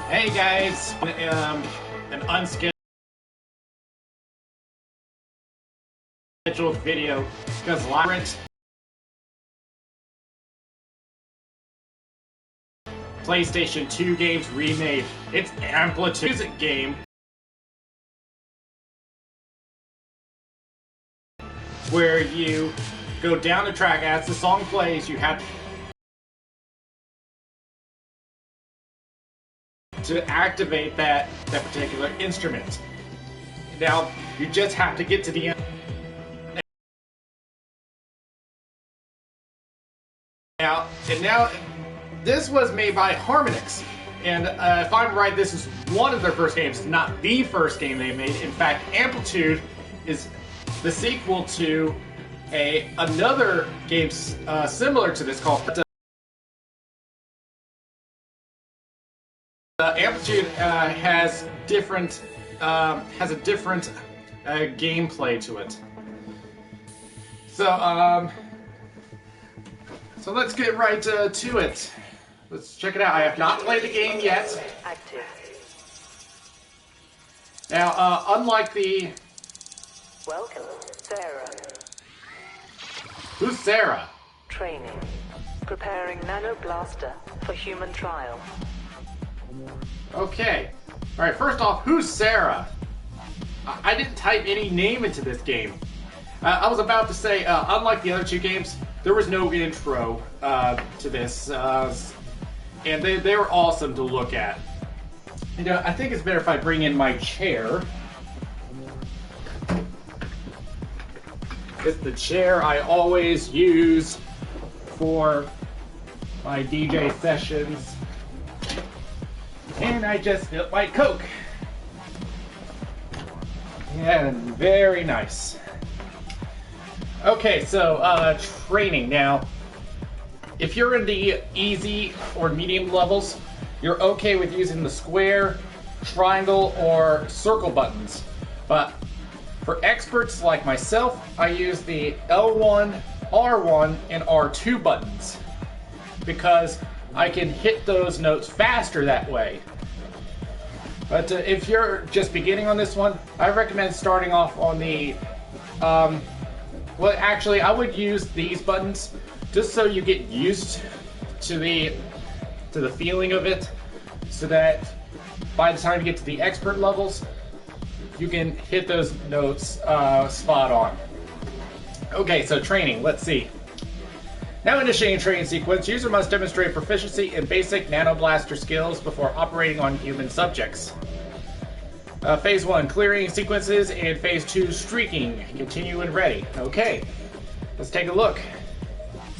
Hey guys, an unscheduled video because Labyrinth PlayStation 2 games remade. It's Amplitude music game where you go down the track as the song plays. You have to activate that particular instrument. Now you just have to get to the end. Now this was made by Harmonix, and if I'm right, this is one of their first games, not the first game they made. In fact, Amplitude is the sequel to another game similar to this called Amplitude has a different gameplay to it. So let's get right to it. Let's check it out. I have not played the game yet. Now, unlike the... Welcome, Sarah. Who's Sarah? Training. Preparing nanoblaster for human trial. Okay. Alright, first off, who's Sarah? I didn't type any name into this game. I was about to say, unlike the other two games, there was no intro to this, and they were awesome to look at. You know, I think it's better if I bring in my chair. It's the chair I always use for my DJ sessions. And I just spilled my Coke. Yeah, very nice. Okay, so training. Now, if you're in the easy or medium levels, you're okay with using the square, triangle, or circle buttons. But for experts like myself, I use the L1, R1, and R2 buttons because I can hit those notes faster that way. But if you're just beginning on this one, I recommend starting off on the well, actually, I would use these buttons just so you get used to the feeling of it, so that by the time you get to the expert levels, you can hit those notes spot on. Okay, so training. Let's see. Now initiating training sequence, user must demonstrate proficiency in basic nanoblaster skills before operating on human subjects. Phase 1, clearing sequences, and Phase 2, streaking. Continue when ready. Okay, let's take a look.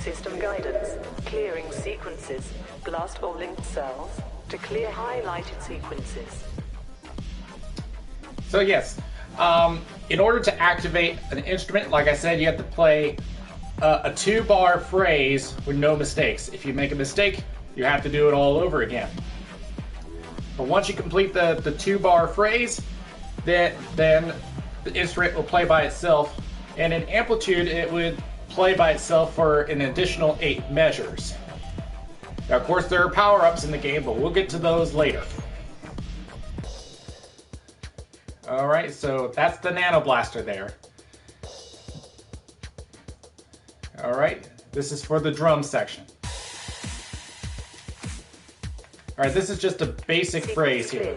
System guidance. Clearing sequences. Blast all linked cells to clear highlighted sequences. So yes, in order to activate an instrument, like I said, you have to play a 2-bar phrase with no mistakes. If you make a mistake, you have to do it all over again. But once you complete the 2-bar phrase, then the instrument will play by itself, and in Amplitude it would play by itself for an additional 8 measures. Now, of course, there are power-ups in the game, but we'll get to those later. Alright, so that's the nanoblaster there. Alright, this is for the drum section. Alright, this is just a basic phrase here.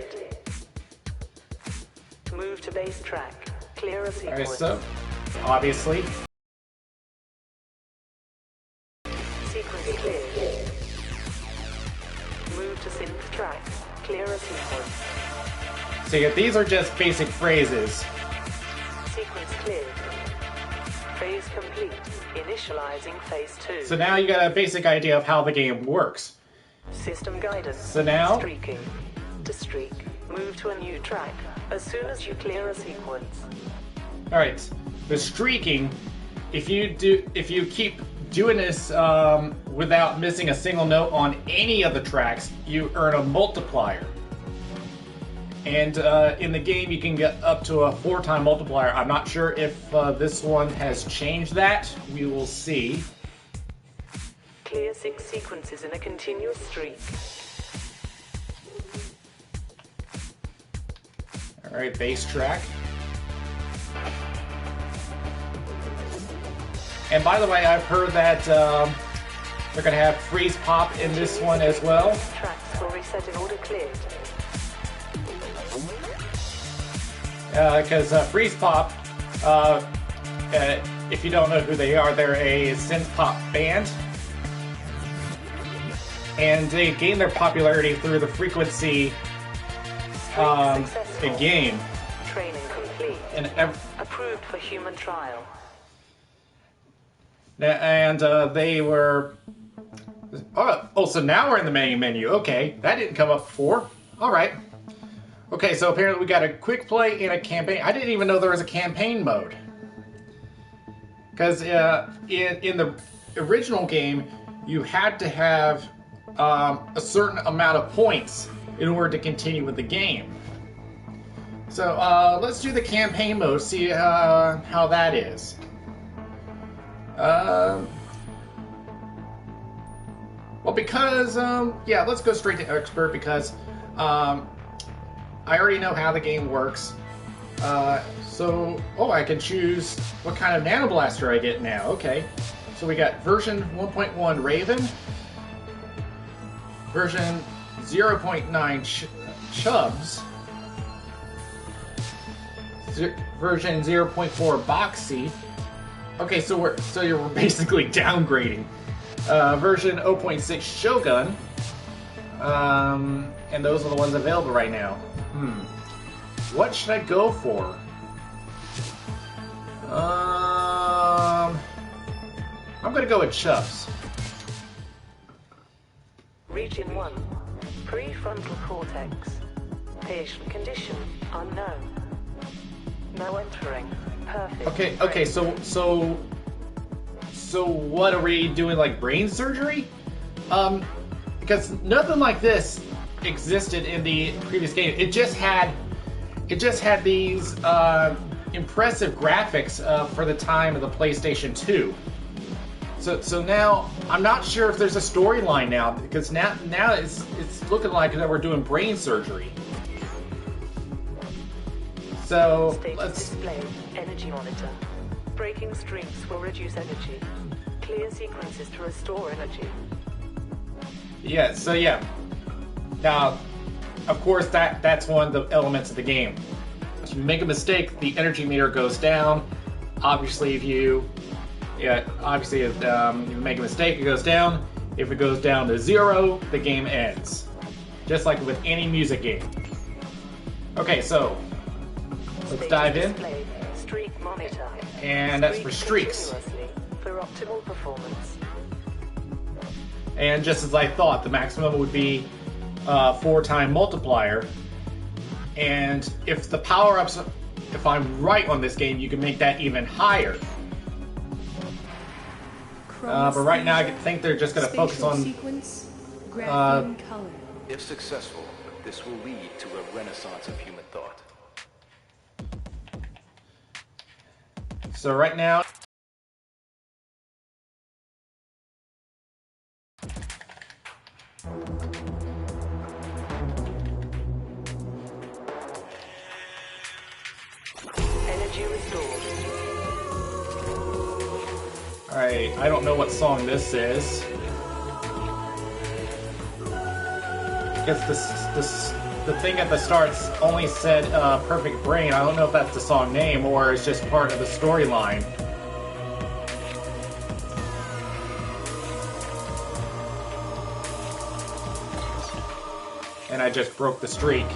Move to base track. Clear a sequence. Alright, so, obviously. Sequence cleared. Move to synth track. Clear a sequence. So yeah, these are just basic phrases. Sequence cleared. Phase complete. Initializing phase 2. So now you got a basic idea of how the game works. System guidance. So now, streaking. To streak, move to a new track as soon as you clear a sequence. alright, the streaking, if you keep doing this without missing a single note on any of the tracks, you earn a multiplier. And in the game, you can get up to a 4-time multiplier. I'm not sure if this one has changed that. We will see. Clear 6 sequences in a continuous streak. Alright, bass track. And by the way, I've heard that they're going to have freeze pop in this one as well. Tracks will reset in order cleared. Because freeze pop, if you don't know who they are, they're a synth pop band. And they gained their popularity through the frequency game. Training complete. And approved for human trial. And they were... Oh, so now we're in the main menu. Okay, that didn't come up before. Alright. Okay, so apparently we got a quick play and a campaign. I didn't even know there was a campaign mode. Because in the original game, you had to have a certain amount of points in order to continue with the game. So let's do the campaign mode, see how that is. Well, because, yeah, let's go straight to expert because I already know how the game works. So, I can choose what kind of nanoblaster I get now. Okay. So we got version 1.1 Raven, version 0.9 Chubs, version 0.4 Boxy. Okay, so you're basically downgrading. Version 0.6 Shogun, and those are the ones available right now. What should I go for? I'm gonna go with Chubs. Region 1. Prefrontal cortex. Patient condition unknown. No entering. Perfect. Okay, so what are we doing, like brain surgery? Because nothing like this existed in the previous game. It just had these impressive graphics for the time of the PlayStation 2. So now I'm not sure if there's a storyline now, because now it's looking like that we're doing brain surgery. So Status display. Energy monitor. Breaking streaks will reduce energy. Clear sequences to restore energy. Yeah. So yeah. Now, of course, that's one of the elements of the game. If you make a mistake, the energy meter goes down. Obviously, if you make a mistake, it goes down. If it goes down to 0, the game ends. Just like with any music game. Okay, so let's dive in. Streak monitor. And that's for streaks. For optimal performance. And just as I thought, the maximum would be 4-time multiplier. And if the power-ups, if I'm right on this game, you can make that even higher. But right now, I think they're just going to focus on sequence, graphene color. If successful, this will lead to a renaissance of human thought. So right now, Energy restored. alright, I don't know what song this is. Because the thing at the start only said Perfect Brain. I don't know if that's the song name or it's just part of the storyline. And I just broke the streak.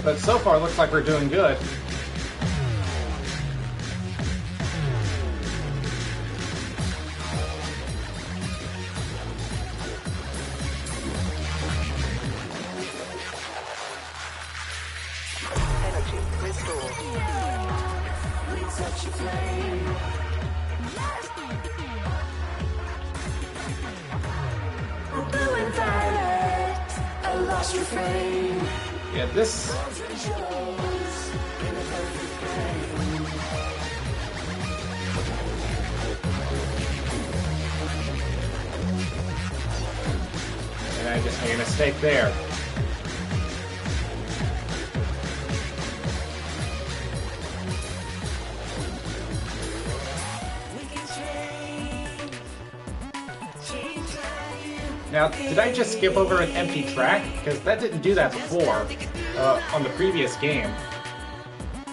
But so far, it looks like we're doing good. Energy restored. Yeah, this... just made a mistake there. Now, did I just skip over an empty track? Because that didn't do that before on the previous game.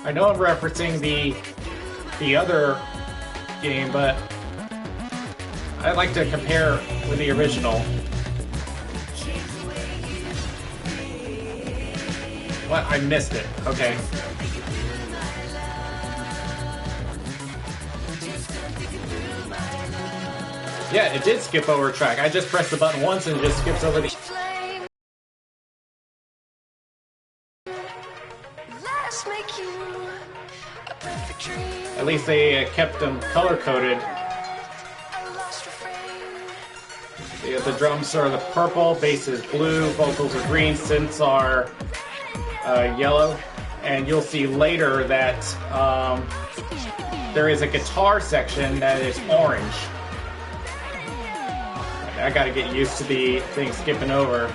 I know I'm referencing the other game, but I'd like to compare with the original. What? I missed it. Okay. Yeah, it did skip over a track. I just pressed the button once and it just skips over the... At least they kept them color-coded. The drums are the purple, bass is blue, vocals are green, synths are yellow. And you'll see later that there is a guitar section that is orange. I gotta get used to the thing skipping over.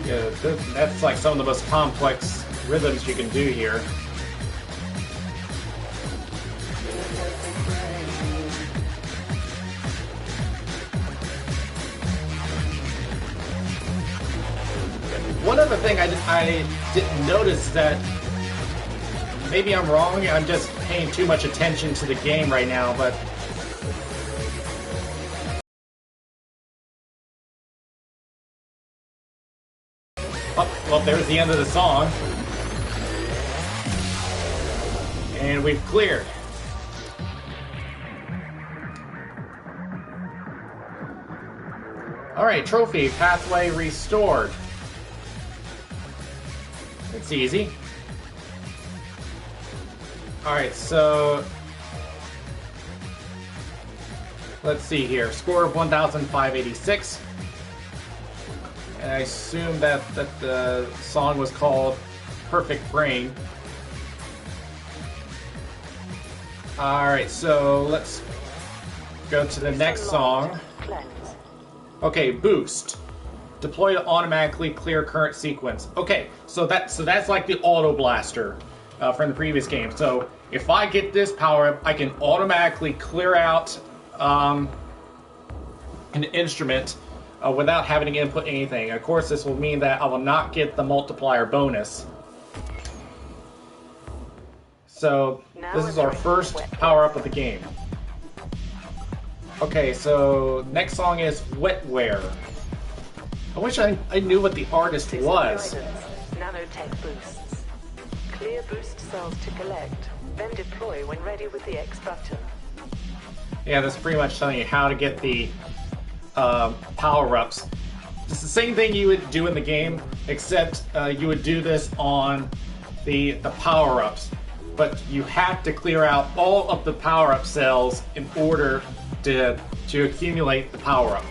Yeah, that's like some of the most complex rhythms you can do here. One other thing I didn't notice that, maybe I'm wrong, I'm just paying too much attention to the game right now, but oh, well, there's the end of the song. And we've cleared. Alright, trophy, pathway restored. It's easy. Alright, so let's see here. Score of 1,586. And I assume that the song was called Perfect Brain. Alright, so let's go to the next song. Okay, Boost. Deploy to automatically clear current sequence. Okay, so that's like the Auto Blaster from the previous game. So if I get this power up, I can automatically clear out an instrument without having to input anything. Of course, this will mean that I will not get the multiplier bonus. So this is our first power up of the game. Okay, so next song is Wetware. I wish I knew what the artist was. Nanotech boosts. Clear boost cells to collect, then deploy when ready with the X button. Yeah, that's pretty much telling you how to get the power-ups. It's the same thing you would do in the game, except you would do this on the power-ups. But you have to clear out all of the power-up cells in order to accumulate the power-up.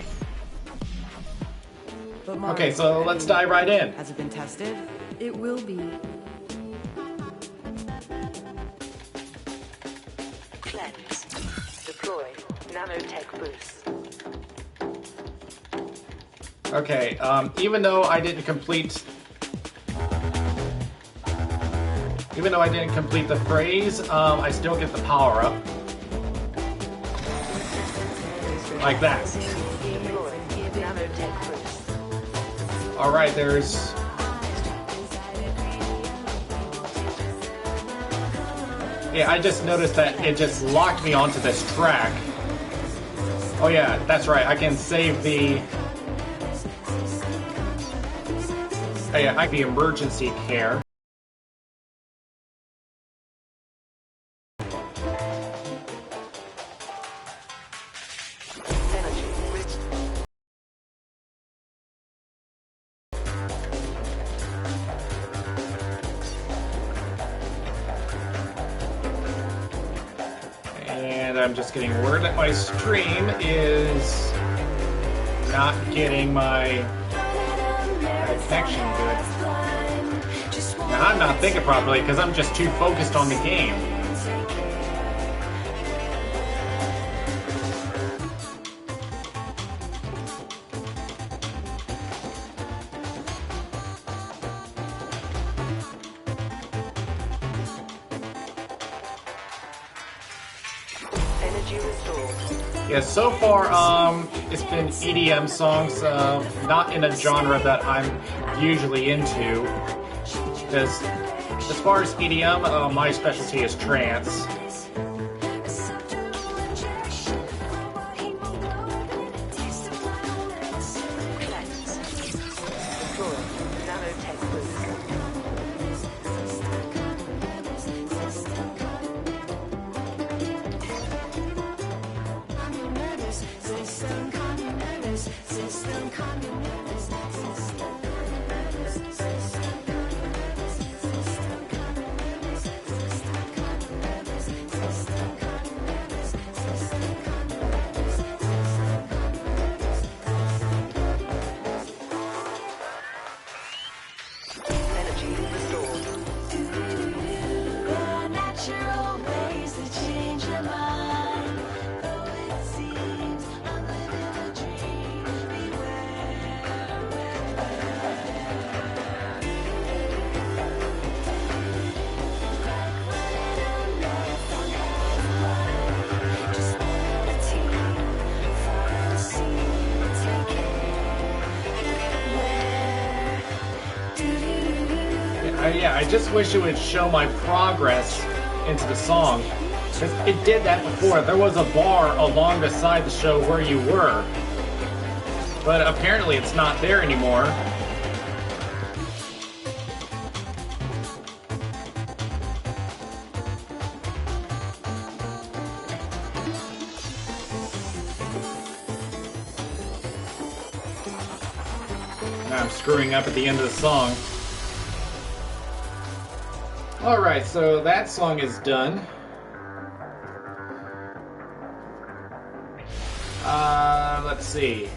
Okay, so let's dive right in. Has it been tested? It will be. Cleanse. Deploy. Nanotech boost. Okay, even though I didn't complete the phrase, I still get the power up. Like that. Deploy. Nanotech boost. Alright, there's... Yeah, I just noticed that it just locked me onto this track. Oh yeah, that's right, I can save the... Oh yeah, I can emergency care. And I'm just getting word that my stream is not getting my connection good. Now, I'm not thinking properly because I'm just too focused on the game. Energy restored. Yeah, so far, it's been EDM songs, not in a genre that I'm usually into. Because as far as EDM, my specialty is trance. Yeah, I just wish it would show my progress into the song. Because it did that before. There was a bar along the side to show where you were. But apparently it's not there anymore. Now I'm screwing up at the end of the song. Alright, so that song is done. Let's see.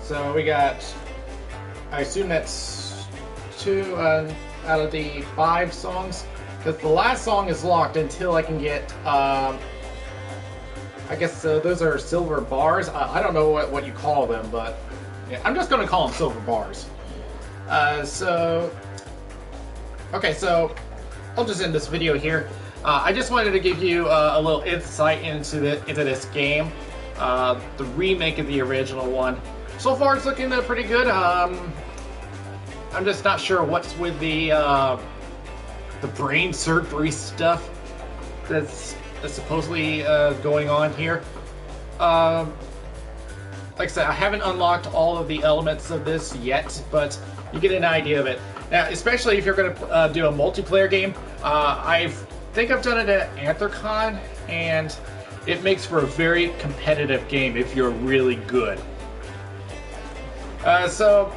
So we got, I assume that's 2 out of the 5 songs, because the last song is locked until I can get, I guess those are silver bars. I don't know what you call them, but yeah, I'm just going to call them silver bars. Okay, so I'll just end this video here. I just wanted to give you a little insight into this game, the remake of the original one. So far, it's looking pretty good. I'm just not sure what's with the brain surgery stuff that's supposedly going on here. Like I said, I haven't unlocked all of the elements of this yet, but you get an idea of it. Now, especially if you're going to do a multiplayer game, I think I've done it at Anthrocon, and it makes for a very competitive game if you're really good. So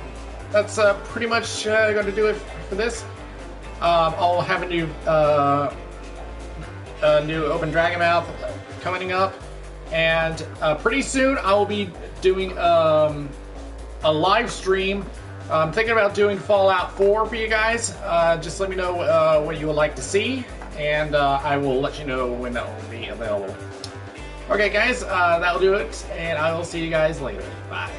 that's pretty much going to do it for this. I'll have a new Open Dragon Mouth coming up, and pretty soon I will be doing a live stream. I'm thinking about doing Fallout 4 for you guys. Just let me know what you would like to see, and I will let you know when that will be available. Okay guys, that'll do it, and I will see you guys later. Bye.